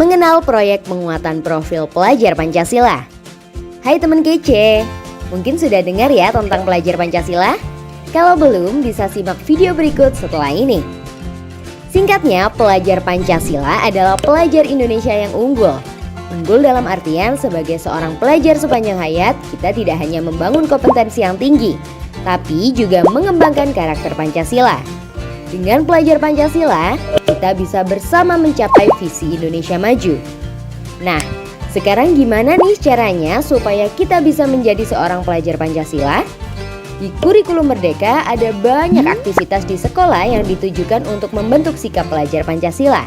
mengenal proyek penguatan profil pelajar Pancasila. Hai teman kece, mungkin sudah dengar ya tentang pelajar Pancasila? Kalau belum, bisa simak video berikut setelah ini. Singkatnya, pelajar Pancasila adalah pelajar Indonesia yang unggul. Unggul dalam artian sebagai seorang pelajar sepanjang hayat, kita tidak hanya membangun kompetensi yang tinggi, tapi juga mengembangkan karakter Pancasila. Dengan pelajar Pancasila, kita bisa bersama mencapai visi Indonesia maju. Nah, sekarang gimana nih caranya supaya kita bisa menjadi seorang pelajar Pancasila? Di Kurikulum Merdeka ada banyak aktivitas di sekolah yang ditujukan untuk membentuk sikap pelajar Pancasila.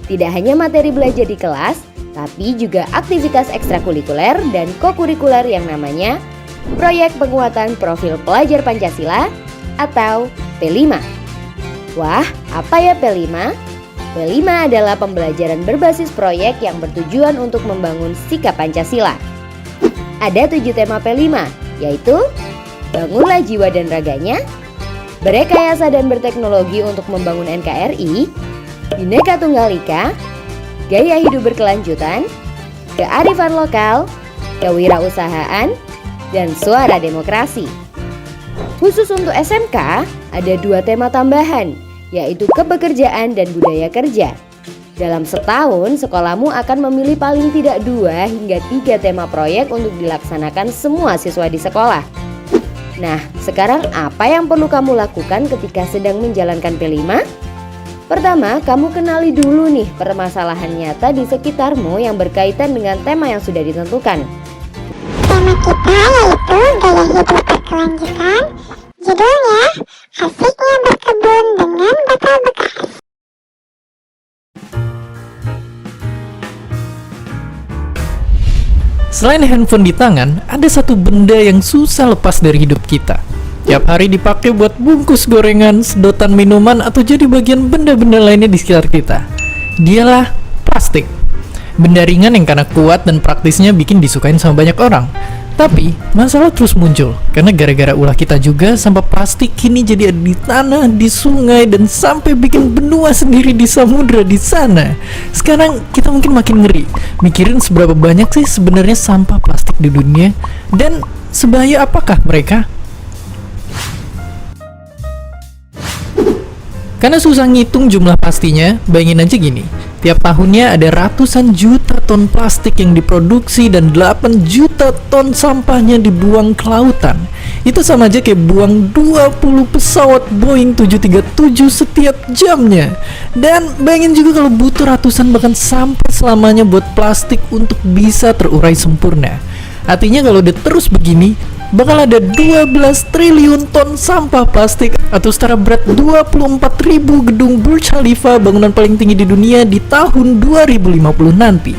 Tidak hanya materi belajar di kelas, tapi juga aktivitas ekstrakurikuler dan kokurikuler yang namanya Proyek Penguatan Profil Pelajar Pancasila atau P5. Wah, apa ya P5? P5 adalah pembelajaran berbasis proyek yang bertujuan untuk membangun sikap Pancasila. Ada 7 tema P5, yaitu bangunlah jiwa dan raganya, berekayasa dan berteknologi untuk membangun NKRI, Bhinneka Tunggal Ika, gaya hidup berkelanjutan, kearifan lokal, kewirausahaan, dan suara demokrasi. Khusus untuk SMK, ada 2 tema tambahan, yaitu kepekerjaan dan budaya kerja. Dalam setahun, sekolahmu akan memilih paling tidak 2 hingga 3 tema proyek untuk dilaksanakan semua siswa di sekolah. Nah, sekarang apa yang perlu kamu lakukan ketika sedang menjalankan P5? Pertama, kamu kenali dulu nih permasalahan nyata di sekitarmu yang berkaitan dengan tema yang sudah ditentukan. Tema kita yaitu gaya hidup berkelanjutan. Judulnya, asiknya berkebun dengan botol bekas. Selain handphone di tangan, ada satu benda yang susah lepas dari hidup kita. Tiap hari dipakai buat bungkus gorengan, sedotan minuman, atau jadi bagian benda-benda lainnya di sekitar kita. Dialah plastik. Benda ringan yang karena kuat dan praktisnya bikin disukain sama banyak orang. Tapi, masalah terus muncul, karena gara-gara ulah kita juga, sampah plastik kini jadi ada di tanah, di sungai, dan sampai bikin benua sendiri di samudra di sana. Sekarang kita mungkin makin ngeri, mikirin seberapa banyak sih sebenarnya sampah plastik di dunia, dan sebahaya apakah mereka? Karena susah ngitung jumlah pastinya, bayangin aja gini, tiap tahunnya ada ratusan juta ton plastik yang diproduksi dan 8 juta ton sampahnya dibuang ke lautan. Itu sama aja kayak buang 20 pesawat Boeing 737 setiap jamnya. Dan bayangin juga kalau butuh ratusan bahkan sampai selamanya buat plastik untuk bisa terurai sempurna. Artinya kalau udah terus begini, bakal ada 12 triliun ton sampah plastik atau setara berat 24.000 gedung Burj Khalifa, bangunan paling tinggi di dunia di tahun 2050 nanti.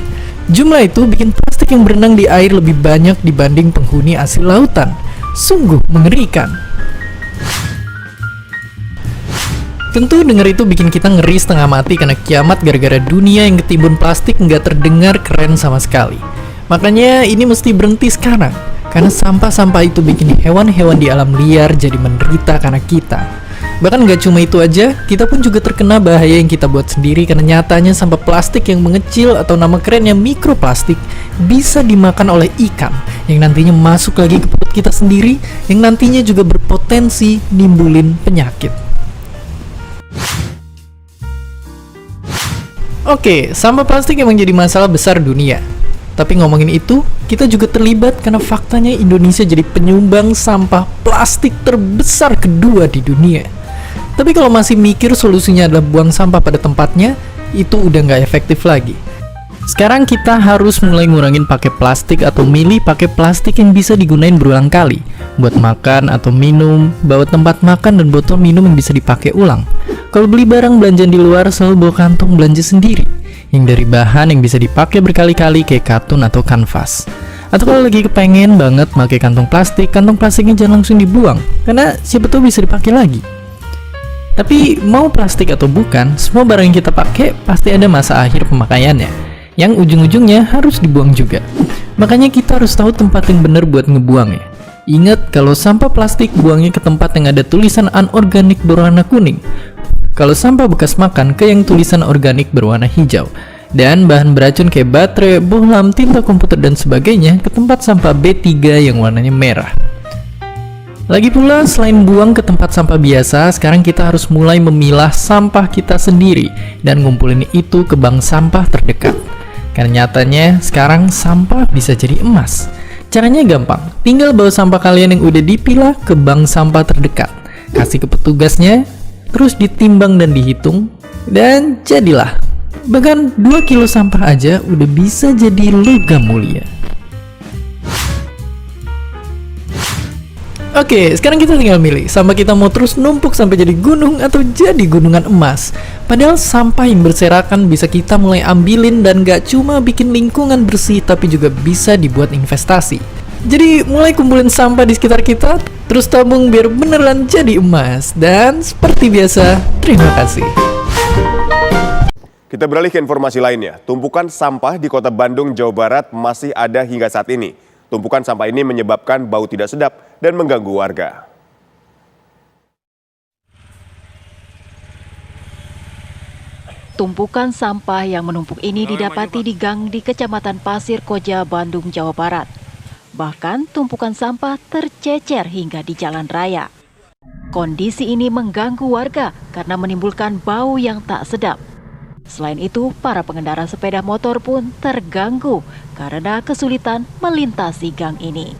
Jumlah itu bikin plastik yang berenang di air lebih banyak dibanding penghuni asli lautan. Sungguh mengerikan. Tentu denger itu bikin kita ngeri setengah mati karena kiamat gara-gara dunia yang ketimbun plastik nggak terdengar keren sama sekali. Makanya ini mesti berhenti sekarang, karena sampah-sampah itu bikin hewan-hewan di alam liar jadi menderita karena kita. Bahkan nggak cuma itu aja, kita pun juga terkena bahaya yang kita buat sendiri karena nyatanya sampah plastik yang mengecil atau nama kerennya mikroplastik bisa dimakan oleh ikan yang nantinya masuk lagi ke perut kita sendiri, yang nantinya juga berpotensi nimbulin penyakit. Oke, sampah plastik emang jadi masalah besar dunia. Tapi ngomongin itu, kita juga terlibat karena faktanya Indonesia jadi penyumbang sampah plastik terbesar kedua di dunia. Tapi kalau masih mikir solusinya adalah buang sampah pada tempatnya, itu udah nggak efektif lagi. Sekarang kita harus mulai ngurangin pakai plastik atau milih pakai plastik yang bisa digunain berulang kali. Buat makan atau minum, bawa tempat makan dan botol minum yang bisa dipakai ulang. Kalau beli barang belanjaan di luar, selalu bawa kantong belanja sendiri yang dari bahan yang bisa dipakai berkali-kali kayak katun atau kanvas. Atau kalau lagi kepengen banget pakai kantong plastiknya jangan langsung dibuang, karena siapa tahu bisa dipakai lagi. Tapi mau plastik atau bukan, semua barang yang kita pakai pasti ada masa akhir pemakaiannya, yang ujung-ujungnya harus dibuang juga. Makanya kita harus tahu tempat yang benar buat ngebuangnya. Ingat kalau sampah plastik buangnya ke tempat yang ada tulisan anorganik berwarna kuning. Kalau sampah bekas makan ke yang tulisan organik berwarna hijau. dan bahan beracun kayak baterai, bohlam, tinta komputer dan sebagainya ke tempat sampah B3 yang warnanya merah. Lagi pula, selain buang ke tempat sampah biasa, sekarang kita harus mulai memilah sampah kita sendiri dan ngumpulin itu ke bank sampah terdekat. Karena nyatanya sekarang sampah bisa jadi emas. Caranya gampang, tinggal bawa sampah kalian yang udah dipilah ke bank sampah terdekat, kasih ke petugasnya, terus ditimbang dan dihitung, dan jadilah. Bahkan 2 kilo sampah aja udah bisa jadi logam mulia. Oke, sekarang kita tinggal milih, sampah kita mau terus numpuk sampai jadi gunung atau jadi gunungan emas. Padahal sampah yang berserakan bisa kita mulai ambilin dan gak cuma bikin lingkungan bersih, tapi juga bisa dibuat investasi. Jadi mulai kumpulin sampah di sekitar kita, terus tabung biar beneran jadi emas. Dan seperti biasa, terima kasih. Kita beralih ke informasi lainnya. Tumpukan sampah di kota Bandung, Jawa Barat masih ada hingga saat ini. Tumpukan sampah ini menyebabkan bau tidak sedap dan mengganggu warga. Tumpukan sampah yang menumpuk ini didapati di gang di Kecamatan Pasir Koja, Bandung, Jawa Barat. Bahkan tumpukan sampah tercecer hingga di jalan raya. Kondisi ini mengganggu warga karena menimbulkan bau yang tak sedap. Selain itu, para pengendara sepeda motor pun terganggu karena kesulitan melintasi gang ini.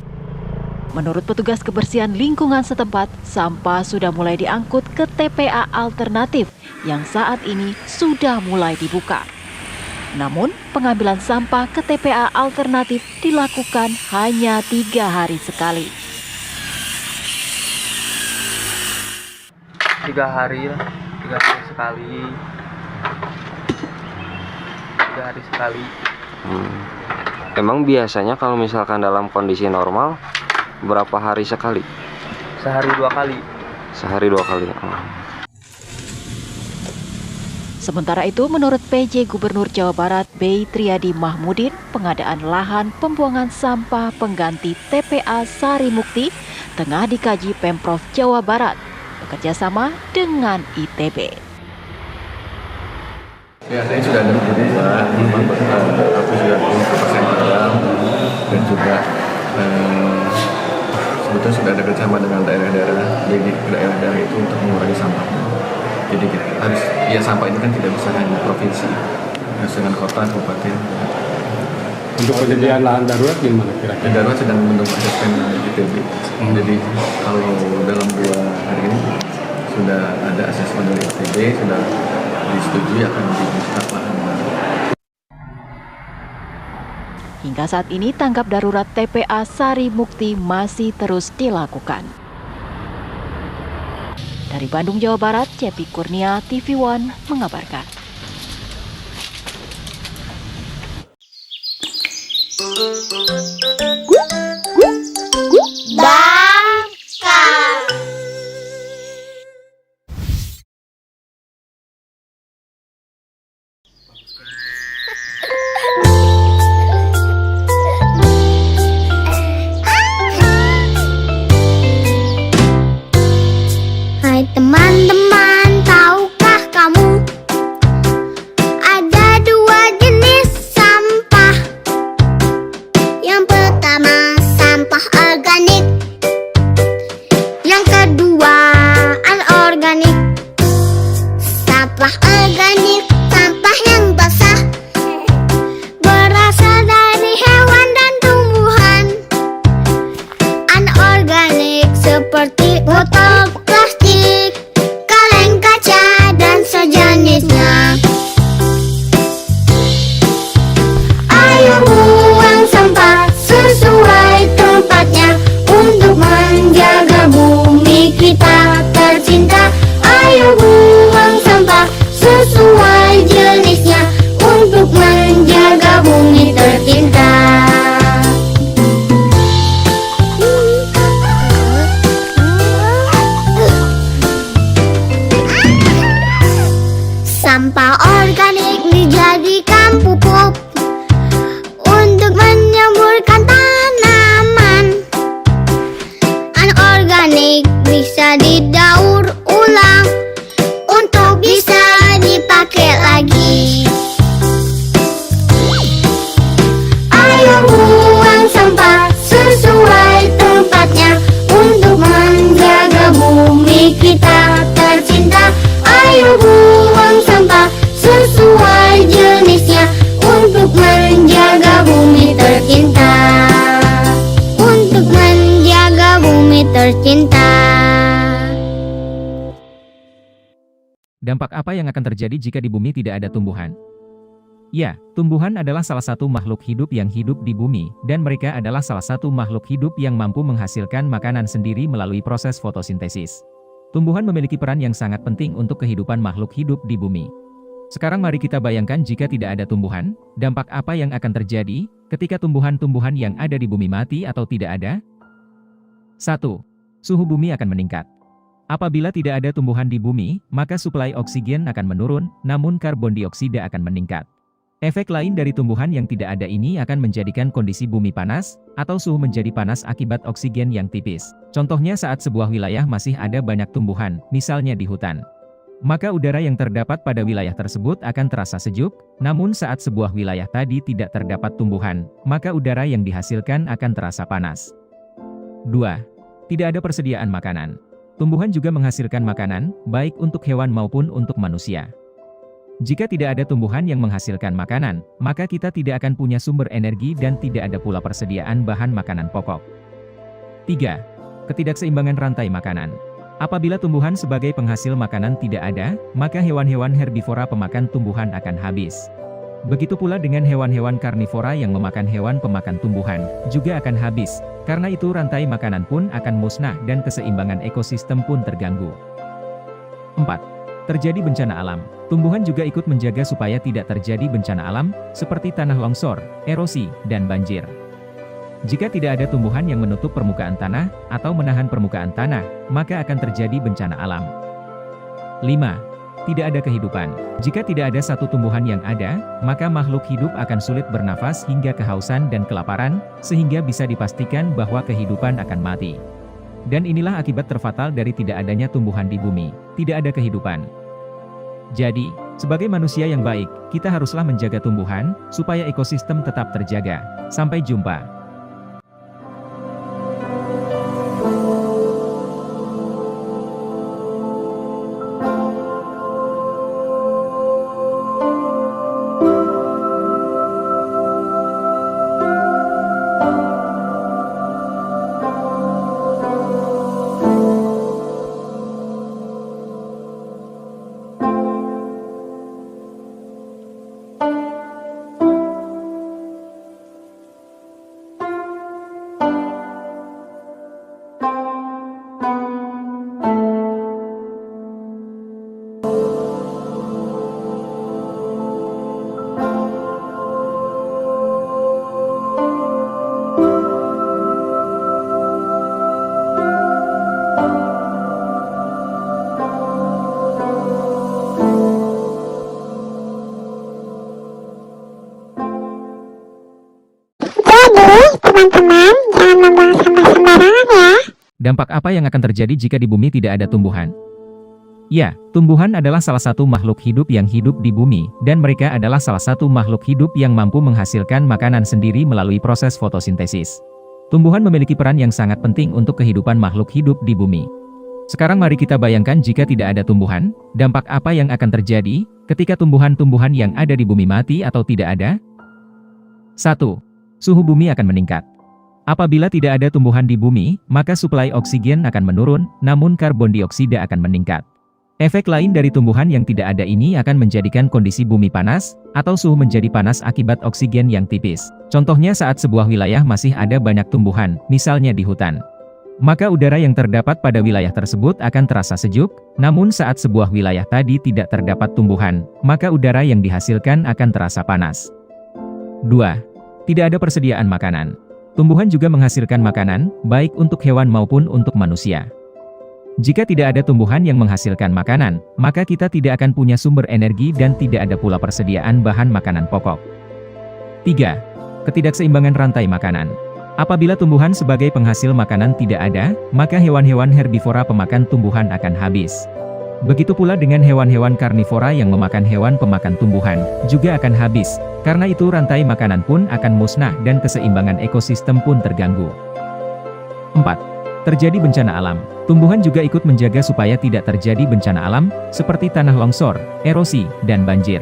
Menurut petugas kebersihan lingkungan setempat, sampah sudah mulai diangkut ke TPA alternatif yang saat ini sudah mulai dibuka. Namun, pengambilan sampah ke TPA alternatif dilakukan hanya 3 hari sekali. 3 hari sekali. 3 hari sekali. Emang biasanya kalau misalkan dalam kondisi normal berapa hari sekali? Sehari 2 kali. Sehari 2 kali. Sementara itu, menurut PJ Gubernur Jawa Barat B. Triadi Mahmudin, pengadaan lahan pembuangan sampah pengganti TPA Sari Mukti tengah dikaji Pemprov Jawa Barat bekerjasama dengan ITB. Ya, saya sudah ada beberapa, aku sudah punya kepercayaan dan juga sebetulnya sudah ada kerjasama dengan daerah-daerah, jadi daerah-daerah itu untuk mengurangi sampah. Jadi kita harus, ya sampah ini kan tidak bisa hanya provinsi, harus dengan kota, kabupaten. Untuk penyediaan lahan darurat gimana kira-kira? Darurat sedang membentuk asesmen ITB. Jadi kalau dalam 2 hari ini sudah ada asesmen dari ITB, sudah disetujui akan dibuka lahan baru. Hingga saat ini tanggap darurat TPA Sari Mukti masih terus dilakukan. Dari Bandung, Jawa Barat, Cepi Kurnia, TV One mengabarkan. Hai teman-teman, tahukah kamu ada 2 jenis sampah? Yang pertama sampah organik, yang kedua anorganik. Sampah organik, sampah yang basah, berasal dari hewan dan tumbuhan. Anorganik seperti botol plastik, kaleng kaca, dan sejenisnya. Ayo buang sampah sesuai tempatnya untuk menjaga bumi kita tercinta. Ayo buang sampah sesuai jenisnya untuk menjaga bumi tercinta. Sampah organik dijadikan pupuk untuk menyuburkan tanaman. Anorganik bisa didaur ulang untuk bisa dipakai lagi. cinta. Dampak apa yang akan terjadi jika di bumi tidak ada tumbuhan? Ya, tumbuhan adalah salah satu makhluk hidup yang hidup di bumi, dan mereka adalah salah satu makhluk hidup yang mampu menghasilkan makanan sendiri melalui proses fotosintesis. Tumbuhan memiliki peran yang sangat penting untuk kehidupan makhluk hidup di bumi. Sekarang mari kita bayangkan jika tidak ada tumbuhan, dampak apa yang akan terjadi ketika tumbuhan-tumbuhan yang ada di bumi mati atau tidak ada? 1. Suhu bumi akan meningkat. Apabila tidak ada tumbuhan di bumi, maka suplai oksigen akan menurun, namun karbon dioksida akan meningkat. Efek lain dari tumbuhan yang tidak ada ini akan menjadikan kondisi bumi panas, atau suhu menjadi panas akibat oksigen yang tipis. Contohnya saat sebuah wilayah masih ada banyak tumbuhan, misalnya di hutan. Maka udara yang terdapat pada wilayah tersebut akan terasa sejuk, namun saat sebuah wilayah tadi tidak terdapat tumbuhan, maka udara yang dihasilkan akan terasa panas. 2. Tidak ada persediaan makanan. Tumbuhan juga menghasilkan makanan, baik untuk hewan maupun untuk manusia. Jika tidak ada tumbuhan yang menghasilkan makanan, maka kita tidak akan punya sumber energi dan tidak ada pula persediaan bahan makanan pokok. 3. Ketidakseimbangan rantai makanan. Apabila tumbuhan sebagai penghasil makanan tidak ada, maka hewan-hewan herbivora pemakan tumbuhan akan habis. Begitu pula dengan hewan-hewan karnivora yang memakan hewan pemakan tumbuhan, juga akan habis. Karena itu rantai makanan pun akan musnah dan keseimbangan ekosistem pun terganggu. 4. Terjadi bencana alam. Tumbuhan juga ikut menjaga supaya tidak terjadi bencana alam, seperti tanah longsor, erosi, dan banjir. Jika tidak ada tumbuhan yang menutup permukaan tanah, atau menahan permukaan tanah, maka akan terjadi bencana alam. 5. Tidak ada kehidupan. Jika tidak ada satu tumbuhan yang ada, maka makhluk hidup akan sulit bernafas hingga kehausan dan kelaparan, sehingga bisa dipastikan bahwa kehidupan akan mati. Dan inilah akibat terfatal dari tidak adanya tumbuhan di bumi. Tidak ada kehidupan. Jadi, sebagai manusia yang baik, kita haruslah menjaga tumbuhan, supaya ekosistem tetap terjaga. Sampai jumpa. Teman-teman, jangan membuang sampah sembarangan ya. Dampak apa yang akan terjadi jika di bumi tidak ada tumbuhan? Ya, tumbuhan adalah salah satu makhluk hidup yang hidup di bumi, dan mereka adalah salah satu makhluk hidup yang mampu menghasilkan makanan sendiri melalui proses fotosintesis. Tumbuhan memiliki peran yang sangat penting untuk kehidupan makhluk hidup di bumi. Sekarang mari kita bayangkan jika tidak ada tumbuhan, dampak apa yang akan terjadi ketika tumbuhan-tumbuhan yang ada di bumi mati atau tidak ada? 1. Suhu bumi akan meningkat. Apabila tidak ada tumbuhan di bumi, maka suplai oksigen akan menurun, namun karbon dioksida akan meningkat. Efek lain dari tumbuhan yang tidak ada ini akan menjadikan kondisi bumi panas, atau suhu menjadi panas akibat oksigen yang tipis. Contohnya saat sebuah wilayah masih ada banyak tumbuhan, misalnya di hutan. Maka udara yang terdapat pada wilayah tersebut akan terasa sejuk, namun saat sebuah wilayah tadi tidak terdapat tumbuhan, maka udara yang dihasilkan akan terasa panas. 2. Tidak ada persediaan makanan. Tumbuhan juga menghasilkan makanan, baik untuk hewan maupun untuk manusia. Jika tidak ada tumbuhan yang menghasilkan makanan, maka kita tidak akan punya sumber energi dan tidak ada pula persediaan bahan makanan pokok. 3. Ketidakseimbangan rantai makanan. Apabila tumbuhan sebagai penghasil makanan tidak ada, maka hewan-hewan herbivora pemakan tumbuhan akan habis. Begitu pula dengan hewan-hewan karnivora yang memakan hewan pemakan tumbuhan, juga akan habis. Karena itu rantai makanan pun akan musnah dan keseimbangan ekosistem pun terganggu. 4. Terjadi bencana alam. Tumbuhan juga ikut menjaga supaya tidak terjadi bencana alam, seperti tanah longsor, erosi, dan banjir.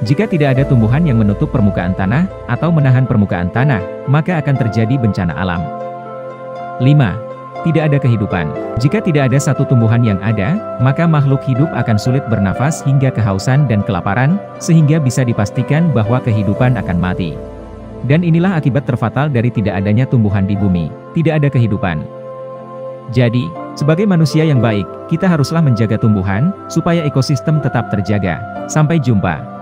Jika tidak ada tumbuhan yang menutup permukaan tanah, atau menahan permukaan tanah, maka akan terjadi bencana alam. 5. tidak ada kehidupan. Jika tidak ada satu tumbuhan yang ada, maka makhluk hidup akan sulit bernafas hingga kehausan dan kelaparan, sehingga bisa dipastikan bahwa kehidupan akan mati. Dan inilah akibat terfatal dari tidak adanya tumbuhan di bumi, tidak ada kehidupan. Jadi, sebagai manusia yang baik, kita haruslah menjaga tumbuhan, supaya ekosistem tetap terjaga. Sampai jumpa.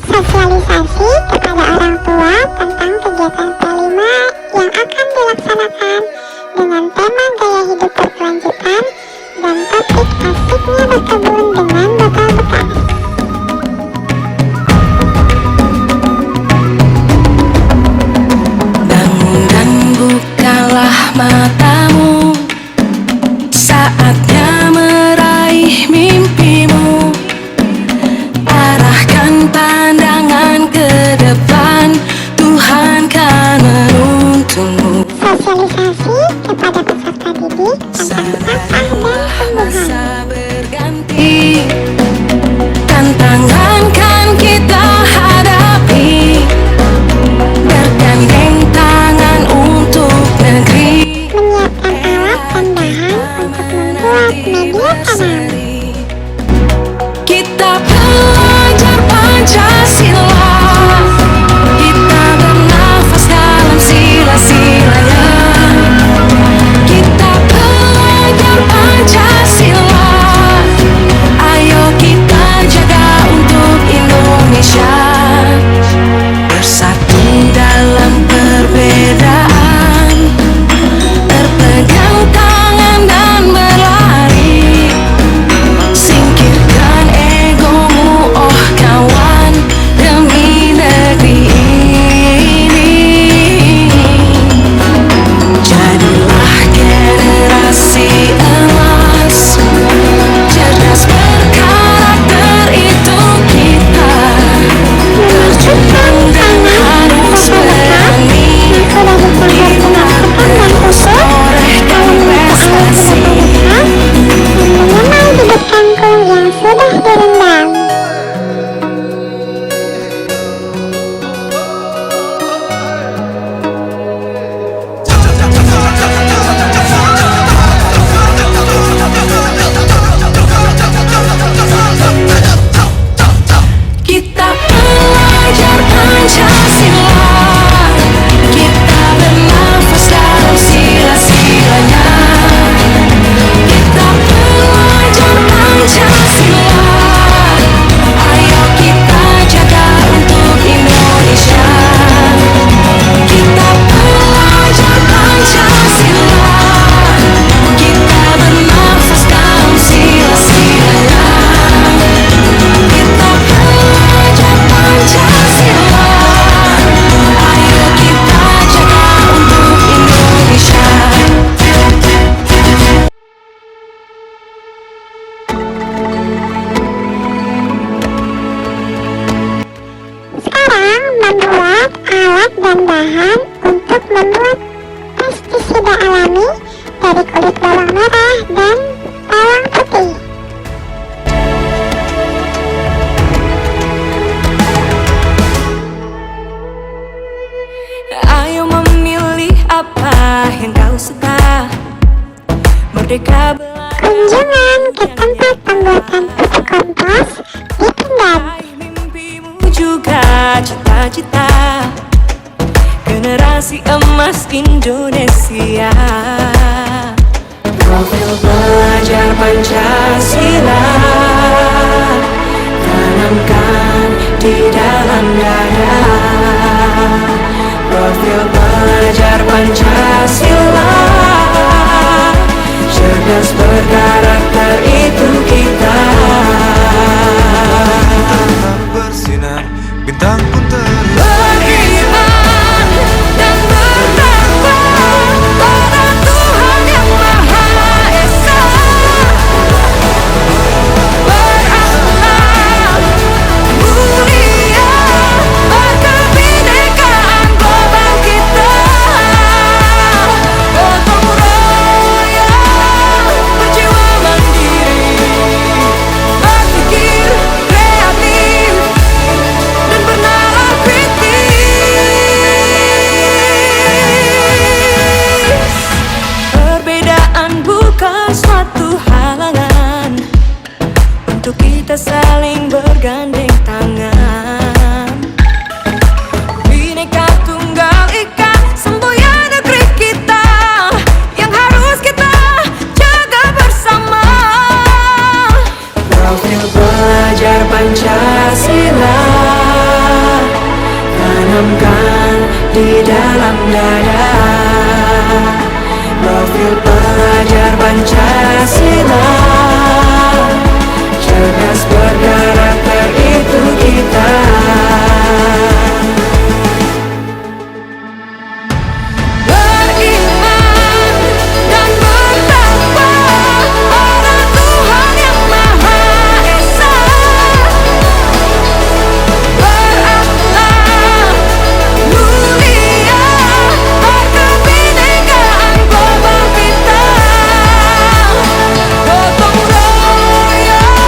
Sosialisasi kepada orang tua tentang kegiatan P5 yang akan dilaksanakan dengan tema gaya hidup berkelanjutan dan topik asiknya berkebun dengan botol bekas. Bangun dan bukalah matamu, saatnya meraih mimpimu. Arahkan pandangan ke depan, Tuhan kan menuntunmu. Sosialisasi kepada peserta didik tentang sampah dan Masa berganti, tantangan kan kita hadapi, bergandeng tangan untuk negeri, menyiapkan alat dan bahan untuk membuat media tanam. kita belajar Pancasila, kita bernafas dalam sila-silanya, kita belajar Pancasila, ayo kita jaga untuk Indonesia, bersatu dalam perbedaan, berpegang tangan dan berlari, singkirkan egomu oh kawan, demi negeri ini. Jadilah generasi emas, cerdas berkarakter itu kita, berjuang dan harus berani, kita torehkan prestasi. Mengenal bibit kangkung yang sudah direndam. Kita belajar Pancasila, kita bernafas dalam sila-silanya, kita belajar Pancasila, ayo kita jaga untuk Indonesia, kita belajar Pancasila, kita bernafas dalam sila-silanya, kita belajar Pancasila, ayo kita jaga untuk Indonesia. Sekarang membuat alat dan bahan untuk membuat pestisida alami dari kulit bawang merah dan bawang putih. Ayo memilih apa yang kau suka, merdeka Kunjungan ke tempat pembuatan pupuk kompos di Pindad. mimpimu juga. kita cita-cita generasi emas Indonesia. Profil pelajar Pancasila tanamkan di dalam dada. Profil pelajar Pancasila cerdas berkarakter itu kita. Bersinar, bintang pun Beriman dan bertakwa pada Tuhan yang Maha Esa. Berakhlak mulia, berkebinekaan global kita. Gotong royong, berjiwa mandiri, berpikir kreatif dan bernalar kritis. Perbedaan bukan suatu halangan untuk kita saling bergandeng tangan. Bineka Tunggal Ika, semboyan negeri kita yang harus kita jaga bersama. Profil pelajar Pancasila tanamkan di dalam dada. Profil pelajar Pancasila cerdas berkarakter itu kita. Beriman dan bertakwa pada Tuhan yang Maha Esa. Berakhlak mulia, berkebinekaan global kita. Gotong royong,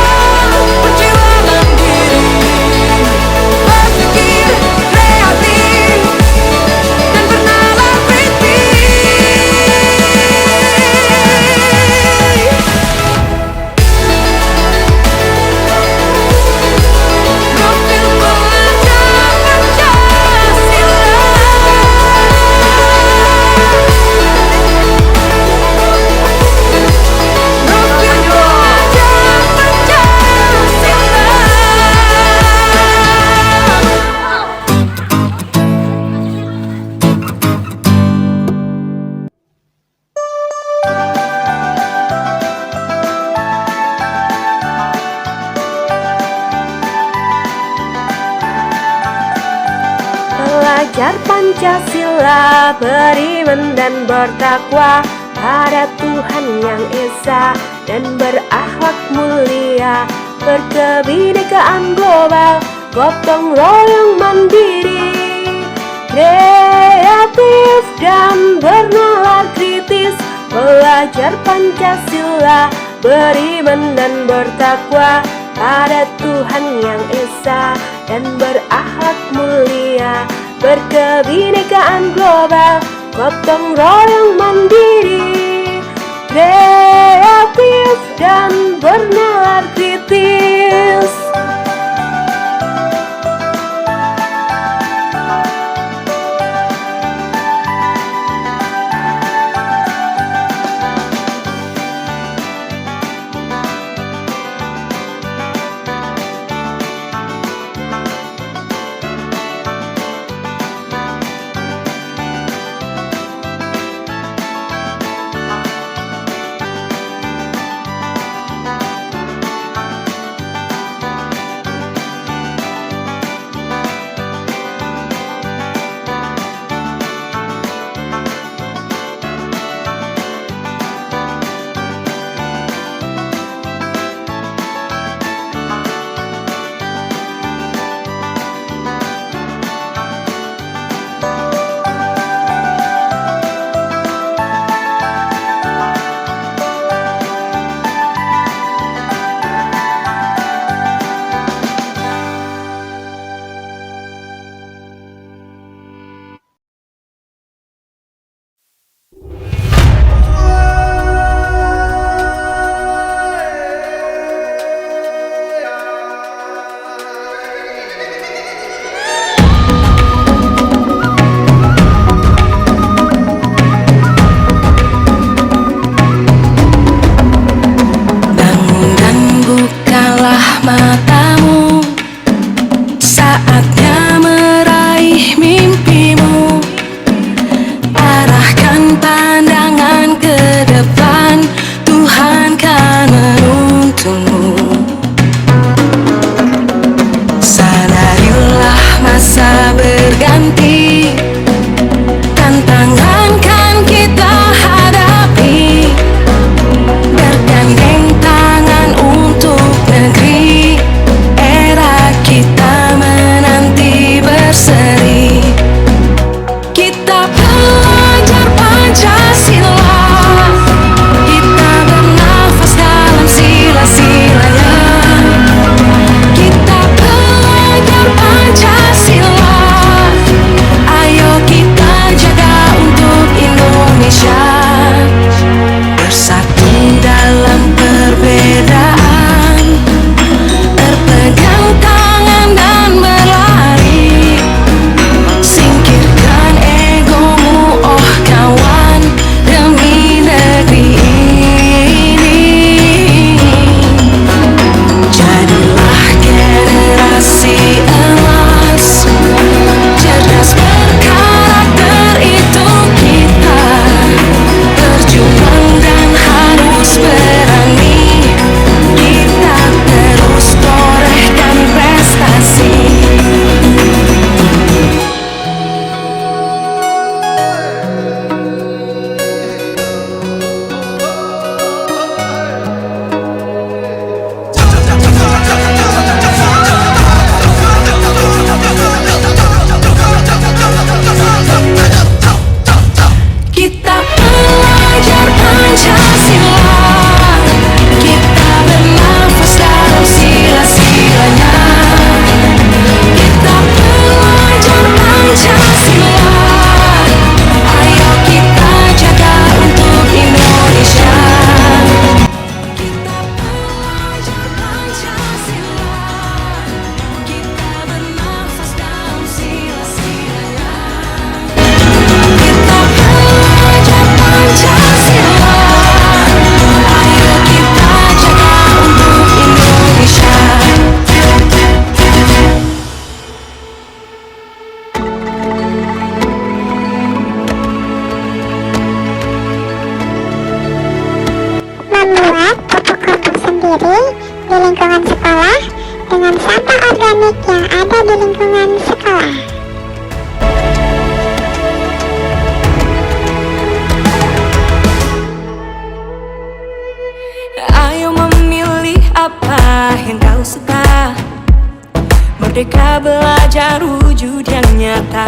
berjiwa mandiri, berpikir kreatif dan bernalar kritis. Profil pelajar Pancasila. Profil pelajar Pancasila. Pelajar Pancasila beriman dan bertakwa pada Tuhan yang Esa dan berakhlak mulia, berkebinekaan global, gotong royong mandiri, kreatif dan bernalar kritis. Pelajar Pancasila beriman dan bertakwa pada Tuhan yang Esa dan berakhlak mulia, berkebinekaan global, gotong royong mandiri, kreatif dan bernalar kritis. sendiri di lingkungan sekolah dengan sampah organik yang ada di lingkungan sekolah. Ayo memilih apa yang kau suka, merdeka belajar wujud yang nyata.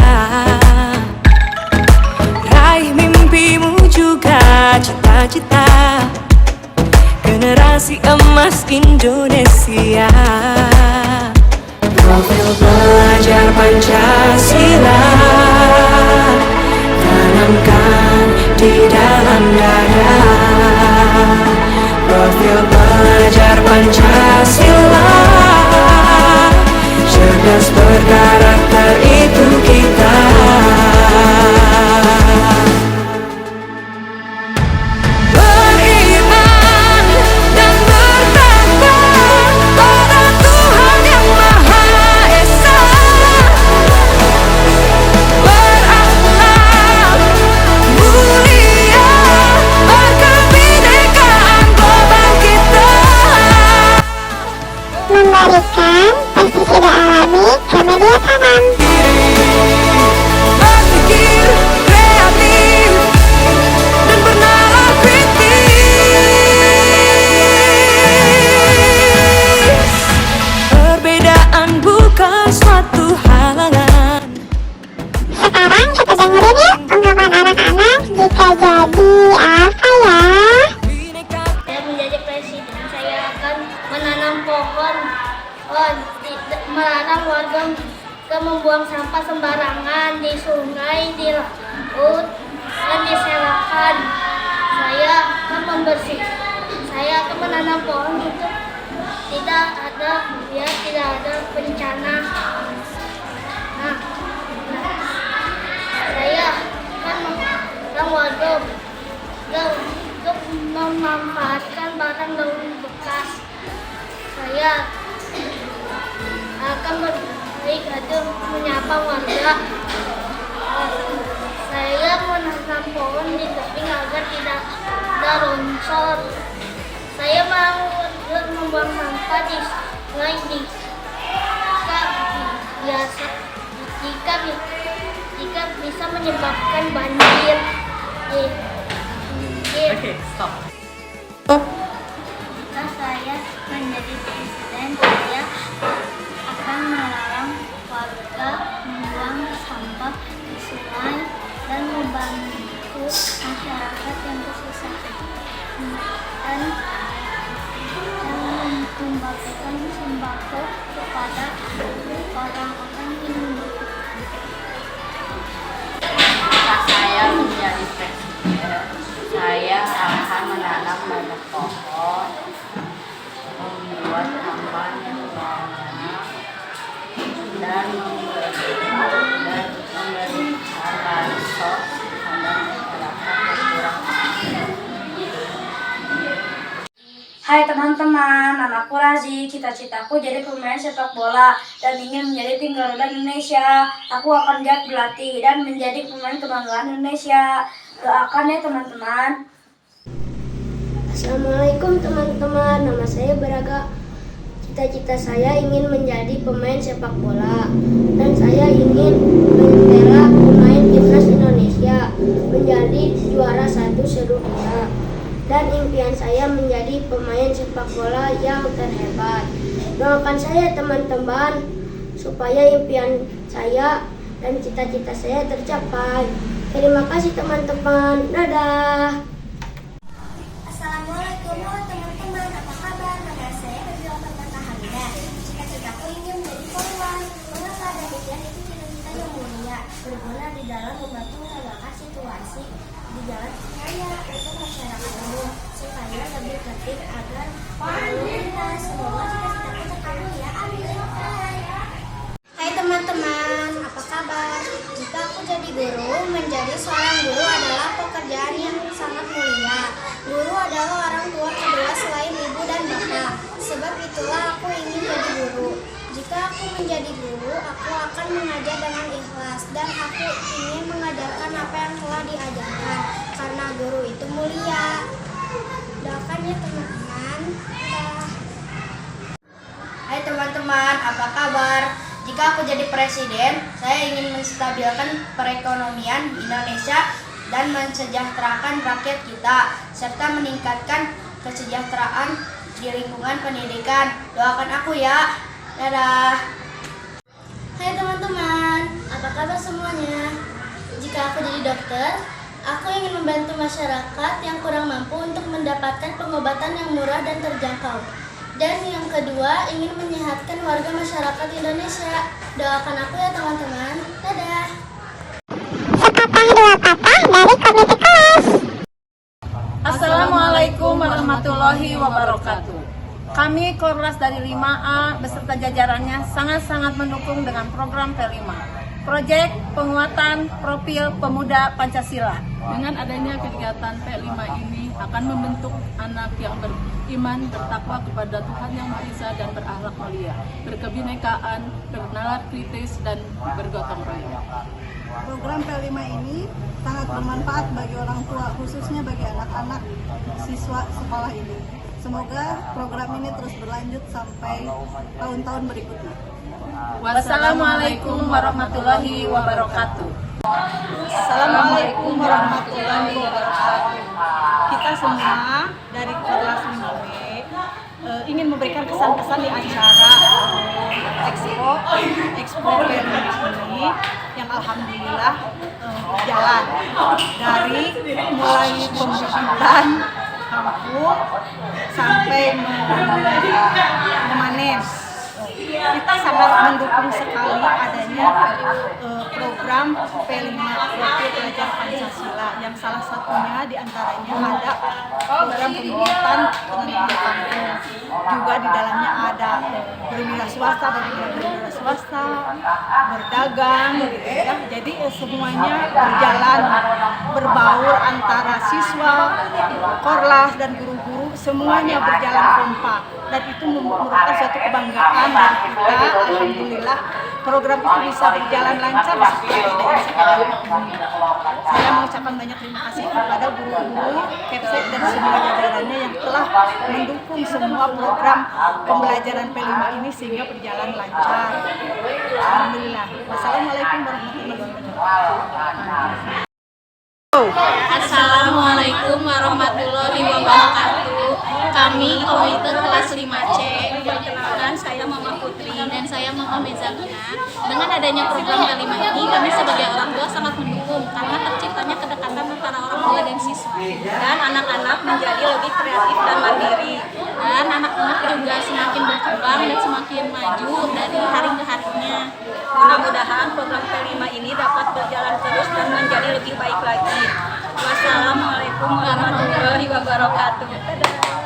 Raih mimpimu juga cita-cita, generasi emas Indonesia. Profil pelajar Pancasila tanamkan di dalam dada. Profil pelajar Pancasila, cerdas berkarakter itu kita. Beriman dan bertakwa pada Tuhan yang Maha Esa. Berakhlak mulia, berkebinekaan global kita. Memberikan pestisida alami ke media tanam. Berpikir kreatif dan bernalar kritis. Perbedaan bukan suatu halangan. Sekarang kita dengerin yuk ungkapan anak-anak jika jadi apa ya? Saya menjadi presiden, saya akan menanam pohon, melarang warga ke membuang sampah sembarangan di sungai, di laut, dan di selokan. Saya akan saya akan menanam pohon untuk tidak ada bencana. Saya akan melarang warga untuk memanfaatkan barang daun bekas. Saya akan berbaik hati menyapa warga. Saya menanam pohon di tebing agar tidak ada longsor. Saya mau membuang sampah di sungai jika bisa menyebabkan banjir. Oke, stop. Jika saya menjadi presiden, saya akan melarang warga membuang sampah di sungai dan membantu masyarakat yang kesusahan, dan membagikan sembako kepada orang-orang yang membutuhkan. Jika saya menjadi presiden, saya akan menanam banyak pohon, membuat taman yang banyak, dan memberikan bansos kepada masyarakat yang kurang mampu. Hai teman-teman, namaku Razi. Cita-citaku jadi pemain sepak bola dan ingin menjadi tim Garuda Indonesia. Aku akan giat berlatih dan menjadi pemain kebanggaan Indonesia. Doakan ya teman-teman. Assalamualaikum teman-teman, nama saya Beraga. Cita-cita saya ingin menjadi pemain sepak bola dan saya ingin membela pemain timnas Indonesia menjadi juara 1 sedunia. Dan impian saya menjadi pemain sepak bola yang terhebat. Doakan saya teman-teman supaya impian saya dan cita-cita saya tercapai. Terima kasih teman-teman. Dadah. Assalamualaikum teman-teman, apa kabar? Nama saya Rabiul Hamidah. Cita-citaku ingin menjadi polwan. Mengapa dan impian itu cita-cita yang mulia, berguna di dalam membantu menegakkan situasi di jalan raya untuk masyarakat umum supaya lebih tertib agar lalu lintas. Semoga cita-citaku terkabul ya, amin. Hai teman-teman, apa kabar? Jika aku jadi guru, menjadi seorang guru adalah pekerjaan yang sangat mulia. Guru adalah orang tua kedua selain ibu dan bapak. Sebab itulah aku ingin jadi guru. Jika aku menjadi guru, aku akan mengajar dengan ikhlas dan aku ingin mengajarkan apa yang telah diajarkan karena guru itu mulia. Doakan ya teman-teman. Hai teman-teman, apa kabar? Jika aku jadi presiden, saya ingin menstabilkan perekonomian Indonesia dan mensejahterakan rakyat kita, serta meningkatkan kesejahteraan di lingkungan pendidikan. Doakan aku ya. Dadah. Hai teman-teman, apa kabar semuanya? Jika aku jadi dokter, aku ingin membantu masyarakat yang kurang mampu untuk mendapatkan pengobatan yang murah dan terjangkau. Dan yang kedua, ingin menyehatkan warga masyarakat Indonesia. Doakan aku ya teman-teman. Dadah. Sepatah dua patah dari komite kelas. Assalamualaikum warahmatullahi wabarakatuh. Kami Korlas dari 5A beserta jajarannya sangat-sangat mendukung dengan program P5. Proyek penguatan profil pemuda Pancasila. Dengan adanya kegiatan P5 ini akan membentuk anak yang beriman, bertakwa kepada Tuhan Yang Maha Esa dan berakhlak mulia, berkebinekaan, bernalar kritis, dan bergotong royong. Program P5 ini sangat bermanfaat bagi orang tua, khususnya bagi anak-anak siswa sekolah ini. Semoga program ini terus berlanjut sampai tahun-tahun berikutnya. Wassalamualaikum warahmatullahi wabarakatuh. Assalamualaikum warahmatullahi wabarakatuh. Kita semua dari Korlas 5B ingin memberikan kesan-kesan di acara Expo P5 ini yang alhamdulillah berjalan dari mulai pembibitan kampung sampai memanen. Kita sangat mendukung sekali adanya program P5 Profil Pelajar Pancasila yang salah satunya diantaranya ada program pembibitan tenaga kampung. Juga di dalamnya ada berwira swasta dan berwira swasta, berdagang, gitu ya. Jadi semuanya berjalan berbaur antara siswa, Korlas dan guru-guru, semuanya berjalan kompak. Dan itu merupakan suatu kebanggaan dari kita. Alhamdulillah program itu bisa berjalan lancar seperti tidak sekarang ini. Saya mengucapkan banyak terima kasih kepada guru-guru, Kepsek dan semua jajarannya yang telah mendukung semua program pembelajaran P5 ini sehingga berjalan lancar. Alhamdulillah. Wassalamualaikum warahmatullahi wabarakatuh. Assalamualaikum warahmatullahi wabarakatuh. Kami komite kelas 5C. Perkenalkan, saya Mama Putri dan saya Mama Mezalina. Dengan adanya program P5 ini, kami sebagai orang tua sangat mendukung karena terciptanya kedekatan antara orang tua dan siswa. Dan anak-anak menjadi lebih kreatif dan mandiri. Dan anak-anak juga semakin berkembang dan semakin maju dari hari ke harinya. Mudah-mudahan program P5 ini dapat berjalan terus dan menjadi lebih baik lagi. Wassalamualaikum warahmatullahi wabarakatuh.